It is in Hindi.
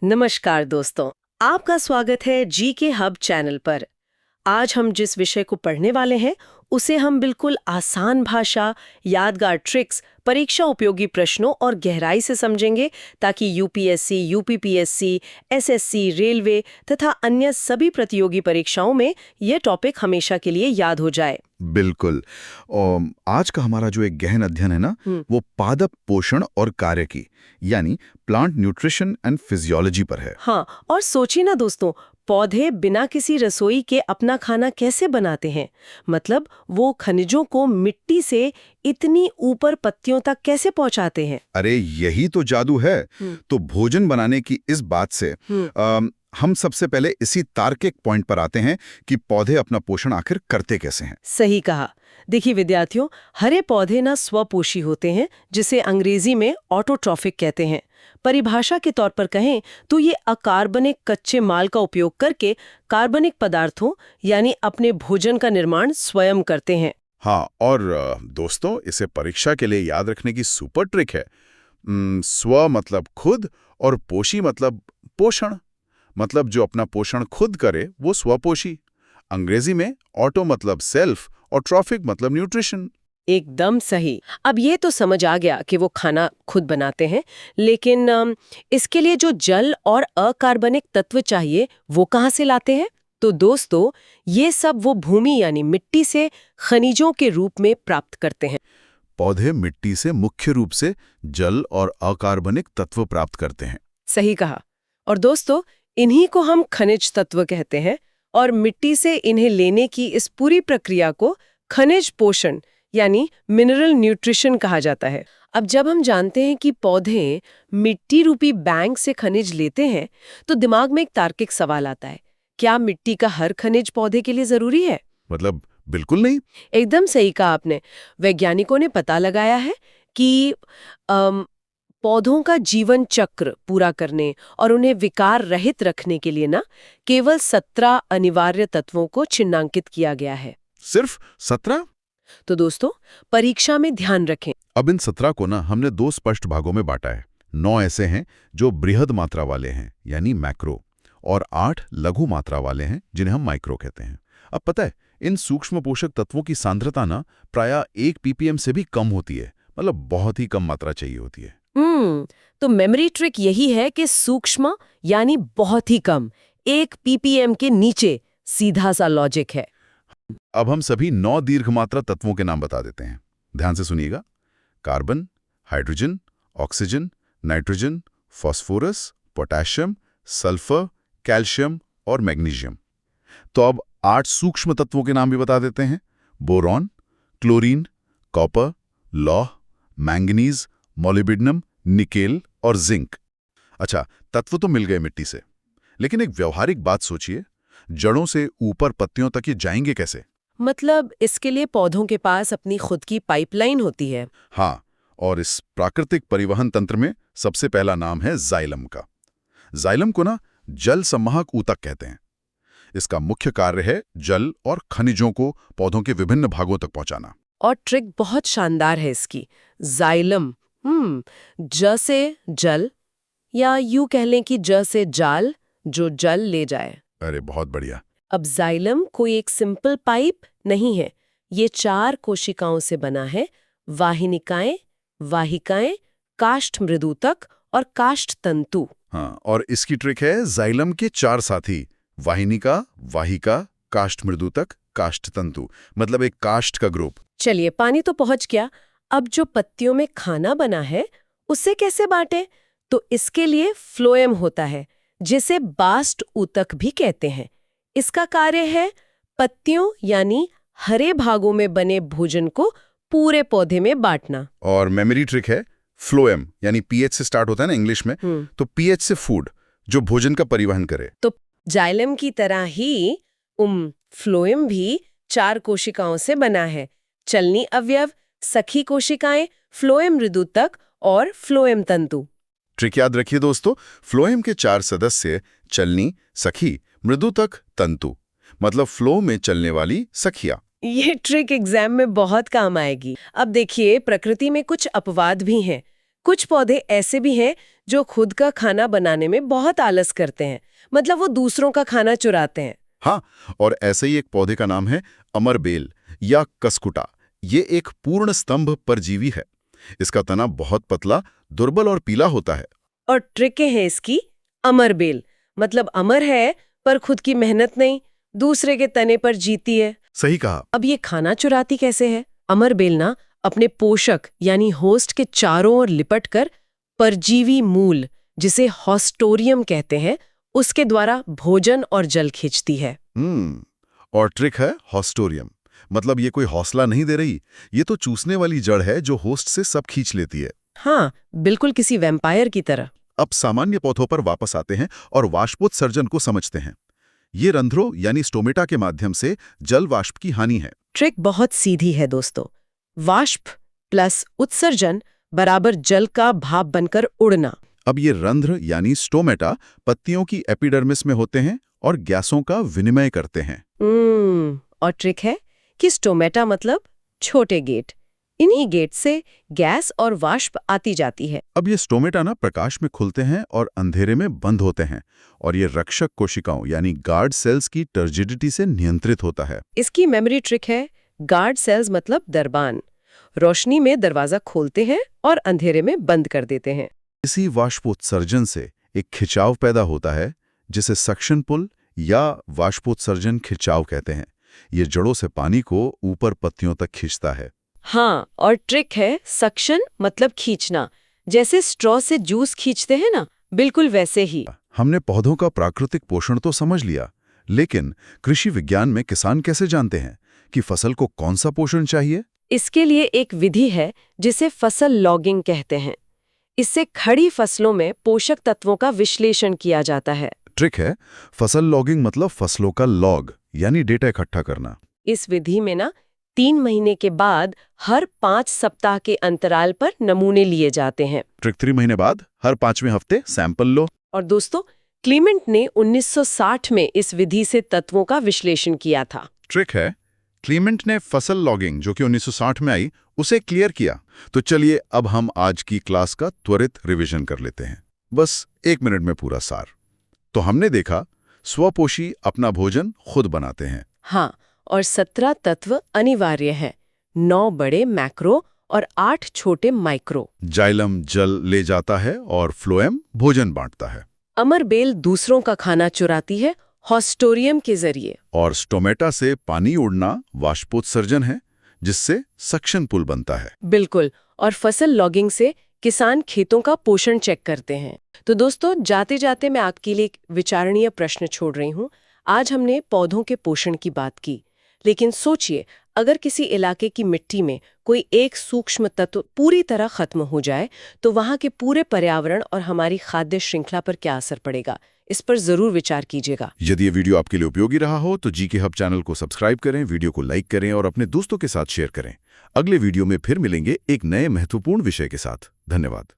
नमस्कार दोस्तों, आपका स्वागत है जी के हब चैनल पर। आज हम जिस विषय को पढ़ने वाले हैं उसे हम बिल्कुल आसान भाषा, यादगार ट्रिक्स, परीक्षा उपयोगी प्रश्नों और गहराई से समझेंगे ताकि यूपीएससी, यूपीपीएससी, एसएससी, रेलवे तथा अन्य सभी प्रतियोगी परीक्षाओं में यह टॉपिक हमेशा के लिए याद हो जाए। बिल्कुल। और आज का हमारा जो एक गहन अध्ययन है ना, वो पादप पोषण और कार्य की यानी प्लांट न्यूट्रिशन एंड फिजियोलॉजी पर है। हाँ, और सोचिए ना दोस्तों, पौधे बिना किसी रसोई के अपना खाना कैसे बनाते हैं? मतलब वो खनिजों को मिट्टी से इतनी ऊपर पत्तियों तक कैसे पहुंचाते हैं? अरे यही तो जादू है। तो भोजन बनाने की इस बात से हम सबसे पहले इसी तार्किक पॉइंट पर आते हैं कि पौधे अपना पोषण आखिर करते कैसे हैं। सही कहा। देखिए विद्यार्थियों, हरे पौधे ना स्वपोषी होते हैं, जिसे अंग्रेजी में ऑटोट्रॉफिक कहते हैं। परिभाषा के तौर पर कहें तो ये अकार्बनिक कच्चे माल का उपयोग करके कार्बनिक पदार्थों यानी अपने भोजन का निर्माण स्वयं करते हैं। हाँ, और दोस्तों, इसे परीक्षा के लिए याद रखने की सुपर ट्रिक है। स्व मतलब खुद और पोषी मतलब पोषण। मतलब जो अपना पोषण खुद करे वो स्वपोषी। अंग्रेजी में ऑटो मतलब सेल्फ और ट्रॉफिक मतलब न्यूट्रिशन। एकदम सही। अब ये तो समझ आ गया कि वो खाना खुद बनाते हैं, लेकिन इसके लिए जो जल और अकार्बनिक तत्व चाहिए वो कहाँ से लाते हैं? तो दोस्तों, ये सब वो भूमि यानी मिट्टी से खनिजों के रूप में प्राप्त करते हैं। पौधे मिट्टी से मुख्य रूप से जल और अकार्बनिक तत्व प्राप्त करते हैं। सही कहा। और दोस्तों, इन्हीं को हम खनिज तत्व कहते हैं और मिट्टी से इन्हें लेने की इस पूरी प्रक्रिया को खनिज पोषण यानी मिनरल न्यूट्रिशन कहा जाता है। अब जब हम जानते हैं कि पौधे मिट्टी रूपी बैंक से खनिज लेते हैं, तो दिमाग में एक तार्किक सवाल आता है, क्या मिट्टी का हर खनिज पौधे के लिए जरूरी है? मतलब बिल्कुल नहीं। एकदम सही कहा आपने। वैज्ञानिकों ने पता लगाया है कि पौधों का जीवन चक्र पूरा करने और उन्हें विकार रहित रखने के लिए ना केवल 17 अनिवार्य तत्वों को चिन्हांकित किया गया है। सिर्फ 17? तो दोस्तों, परीक्षा में ध्यान रखें। अब इन 17 को ना हमने 2 स्पष्ट भागों में बांटा है। 9 ऐसे हैं जो बृहद मात्रा वाले हैं यानी मैक्रो, और 8 लघु मात्रा वाले हैं जिन्हें हम माइक्रो कहते हैं। अब पता है, इन सूक्ष्म पोषक तत्वों की सांद्रता ना प्रायः 1 ppm से भी कम होती है। मतलब बहुत ही कम मात्रा चाहिए होती है। तो मेमोरी ट्रिक यही है कि सूक्ष्म यानी बहुत ही कम, 1 ppm के नीचे, सीधा सा लॉजिक है। अब हम सभी 9 दीर्घमात्रा तत्वों के नाम बता देते हैं। ध्यान से सुनिएगा। Carbon, hydrogen, oxygen, nitrogen, phosphorus, potassium, sulphur, calcium और मैग्नीशियम। तो अब 8 सूक्ष्म तत्वों के नाम भी बता देते हैं। बोरॉन, क्लोरीन, कॉपर, लौह, मैंगनीज, मोलिब्डेनम, निकेल और जिंक। अच्छा, तत्व तो मिल गए मिट्टी से, लेकिन एक व्यवहारिक बात सोचिए, जड़ों से ऊपर पत्तियों तक ये जाएंगे कैसे? मतलब इसके लिए पौधों के पास अपनी खुद की पाइपलाइन होती है। हाँ, और इस प्राकृतिक परिवहन तंत्र में सबसे पहला नाम है जाइलम का। जाइलम को ना जल संवाहक ऊतक कहते हैं। इसका मुख्य कार्य है जल और खनिजों को पौधों के विभिन्न भागों तक पहुंचाना। और ट्रिक बहुत शानदार है इसकी। जाइलम, ज से जल, या यूं कह लें कि ज से जाल, जो जल ले जाए। अरे बहुत बढ़िया। अब जाइलम कोई एक सिंपल पाइप नहीं है, ये 4 कोशिकाओं से बना है। वाहिनिकाएं, वाहिकाएं, काष्ठ मृदुतक और काष्ठ तंतु। हाँ, और इसकी ट्रिक है जाइलम के 4 साथी, वाहिनिका, वाहिका, काष्ठ मृदुतक, काष्ठ तंतु, मतलब एक काष्ठ का ग्रुप। चलिए, पानी तो पहुंच गया। अब जो पत्तियों में खाना बना है उसे कैसे बांटे? तो इसके लिए फ्लोएम होता है, जिसे बास्ट ऊतक भी कहते हैं। इसका कार्य है पत्तियों यानी हरे भागों में बने भोजन को पूरे पौधे में बांटना। और मेमोरी ट्रिक है फ्लोएम, यानी पीएच से स्टार्ट होता है ना इंग्लिश में, तो पीएच से फूड, जो भोजन का परिवहन करे। तो जाइलम की तरह ही फ्लोएम भी 4 कोशिकाओं से बना है। चलनी अवयव, सखी कोशिकाएं, फ्लोएम मृदुतक और फ्लोएम तंतु। ट्रिक याद रखिए दोस्तों, फ्लोएम के 4 सदस्य चलनी, सखी, मृदुतक, तंतु, मतलब फ्लो में चलने वाली सखियां। ये ट्रिक एग्जाम में बहुत काम आएगी। अब देखिए, प्रकृति में कुछ अपवाद भी हैं। कुछ पौधे ऐसे भी हैं जो खुद का खाना बनाने में बहुत आलस करते हैं, मतलब वो दूसरों का खाना चुराते हैं। हाँ, और ऐसे ही एक पौधे का नाम है अमरबेल या कसकुटा। ये एक पूर्ण स्तंभ परजीवी है। इसका तना बहुत पतला, दुर्बल और पीला होता है। और ट्रिकें हैं इसकी। अमरबेल मतलब अमर है पर खुद की मेहनत नहीं, दूसरे के तने पर जीती है। सही कहा। अब ये खाना चुराती कैसे है? अमरबेल ना अपने पोषक यानी होस्ट के चारों ओर लिपट कर परजीवी मूल, जिसे हॉस्टोरियम कहते हैं, उसके द्वारा भोजन और जल खींचती है। और ट्रिक है हॉस्टोरियम। मतलब ये कोई हौसला नहीं दे रही, ये तो चूसने वाली जड़ है जो होस्ट से सब खींच लेती है। हाँ, बिल्कुल किसी वैम्पायर की तरह। अब सामान्य पौधों पर वापस आते हैं और वाष्पोत्सर्जन को समझते हैं। ये रंध्रों यानी स्टोमेटा के माध्यम से जल वाष्प की हानि है। ट्रिक बहुत सीधी है दोस्तों। वाष्प प्लस उत्सर्जन बराबर जल का भाप बनकर उड़ना। अब ये रंध्र यानी स्टोमेटा पत्तियों की एपिडर्मिस में होते हैं और गैसों का विनिमय करते हैं। और ट्रिक है कि स्टोमेटा मतलब छोटे गेट। इन्हीं गेट से गैस और वाष्प आती जाती है। अब ये स्टोमेटा ना प्रकाश में खुलते हैं और अंधेरे में बंद होते हैं, और ये रक्षक कोशिकाओं यानी गार्ड सेल्स की टर्जिडिटी से नियंत्रित होता है। इसकी मेमोरी ट्रिक है गार्ड सेल्स मतलब दरबान। रोशनी में दरवाजा खोलते हैं और अंधेरे में बंद कर देते हैं। इसी वाष्पोत्सर्जन से एक खिंचाव पैदा होता है, जिसे सक्शन पुल या वाष्पोत्सर्जन खिंचाव कहते हैं। ये जड़ों से पानी को ऊपर पत्तियों तक खींचता है। हाँ, और ट्रिक है सक्शन मतलब खींचना। जैसे स्ट्रॉ से जूस खींचते हैं ना, बिल्कुल वैसे ही। हमने पौधों का प्राकृतिक पोषण तो समझ लिया, लेकिन कृषि विज्ञान में किसान कैसे जानते हैं कि फसल को कौन सा पोषण चाहिए? इसके लिए एक विधि है जिसे फसल लॉगिंग कहते हैं। इससे खड़ी फसलों में पोषक तत्वों का विश्लेषण किया जाता है। ट्रिक है फसल लॉगिंग मतलब फसलों का लॉग यानी डेटा इकट्ठा करना। इस विधि में ना 3 महीने के बाद हर 5 सप्ताह के अंतराल पर नमूने लिए जाते हैं। ट्रिक 3 महीने बाद हर 5वें हफ्ते सैंपल लो। और दोस्तों, क्लीमेंट ने 1960 में इस विधि से तत्वों का विश्लेषण किया था। ट्रिक है क्लीमेंट ने फसल लॉगिंग जो कि 1960 में आई उसे क्लियर किया। तो चलिए अब हम आज की क्लास का त्वरित रिवीजन कर लेते हैं, बस 1 मिनट में पूरा सार। तो हमने देखा स्वपोषी अपना भोजन खुद बनाते हैं। हाँ, और 17 तत्व अनिवार्य हैं। 9 बड़े मैक्रो और 8 छोटे माइक्रो। जाइलम जल ले जाता है और फ्लोएम भोजन बांटता है। अमरबेल दूसरों का खाना चुराती है हॉस्टोरियम के जरिए। और स्टोमेटा से पानी उड़ना वाष्पोत्सर्जन है, जिससे सक्शन पुल बनता है। बिल्कुल, और फसल लॉगिंग से किसान खेतों का पोषण चेक करते हैं। तो दोस्तों, जाते जाते मैं आपके लिए एक विचारणीय प्रश्न छोड़ रही हूँ। आज हमने पौधों के पोषण की बात की, लेकिन सोचिए अगर किसी इलाके की मिट्टी में कोई एक सूक्ष्म तत्व पूरी तरह खत्म हो जाए तो वहाँ के पूरे पर्यावरण और हमारी खाद्य श्रृंखला पर क्या असर पड़ेगा। इस पर जरूर विचार कीजिएगा। यदि ये वीडियो आपके लिए उपयोगी रहा हो तो जीके हब चैनल को सब्सक्राइब करें, वीडियो को लाइक करें और अपने दोस्तों के साथ शेयर करें। अगले वीडियो में फिर मिलेंगे एक नए महत्वपूर्ण विषय के साथ। धन्यवाद।